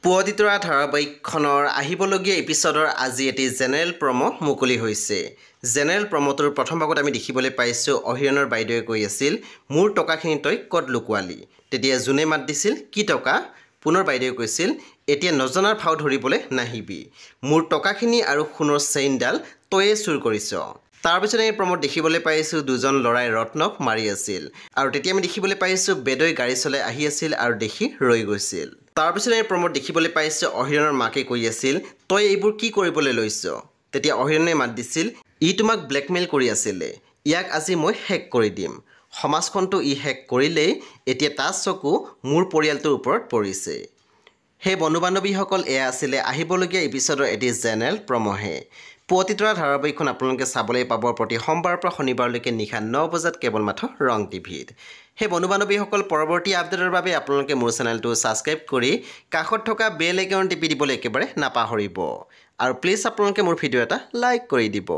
পুৱতিতৰা ধাৰাবাহিকখনৰ আহিবলগীয়া এপিছডৰ আজি এটি জেনেৰেল প্ৰমো মুকলি হৈছে। জেনেৰেল প্ৰমোটোৰ প্ৰথম ভাগত আমি দেখিবলৈ পাইছোঁ অহিৰণৰ বাইদেৱে কৈ আছিল মোৰ টকাখিনি তই ক'ত লুকুৱালি। তেতিয়া যোনে মাত দিছিল কি টকা? পুনৰ বাইদেৱে কৈছিল এতিয়া নজনাৰ ভাও ধৰিবলৈ নাহিবি, মোৰ টকাখিনি আৰু সোণৰ চেইনডাল তয়ে চুৰ কৰিছ। তাৰপিছত এই প্ৰমোত দেখিবলৈ পাইছোঁ দুজন ল'ৰাই ৰত্নক মাৰি আছিল আৰু তেতিয়া আমি দেখিবলৈ পাইছোঁ বেদৈ গাড়ী চলাই আহি আছিল আৰু দেখি ৰৈ গৈছিল। তাৰপিছত এই প্ৰমোত দেখিবলৈ পাইছোঁ অহিৰণৰ মাকে কৈ আছিল তই এইবোৰ কি কৰিবলৈ লৈছ। তেতিয়া অহিৰণে মাত দিছিল ই তোমাক ব্লেকমেইল কৰি আছিলে, ইয়াক আজি মই হেক কৰি দিম। সমাজখনটো ই হেক কৰিলেই, এতিয়া তাৰ চকু মোৰ পৰিয়ালটোৰ ওপৰত পৰিছে। সেই বন্ধু বান্ধৱীসকল এয়া আছিলে আহিবলগীয়া এপিছডৰ এটি জেনেৰেল প্ৰমোহে। পুৱতিতৰা ধাৰাবাহিকখন আপোনালোকে চাবলৈ পাব প্ৰতি সোমবাৰৰ পৰা শনিবাৰলৈকে নিশা 9 বজাত কেৱল মাত্ৰ ৰং টিভিত। সেই বন্ধু বান্ধৱীসকল পৰৱৰ্তী আপডেটৰ বাবে আপোনালোকে মোৰ চেনেলটো ছাবস্ক্ৰাইব কৰি কাষত থকা বেল আইকন টিপি দিবলৈ একেবাৰে নাপাহৰিব আৰু প্লিজ আপোনালোকে মোৰ ভিডিঅ' এটা লাইক কৰি দিব।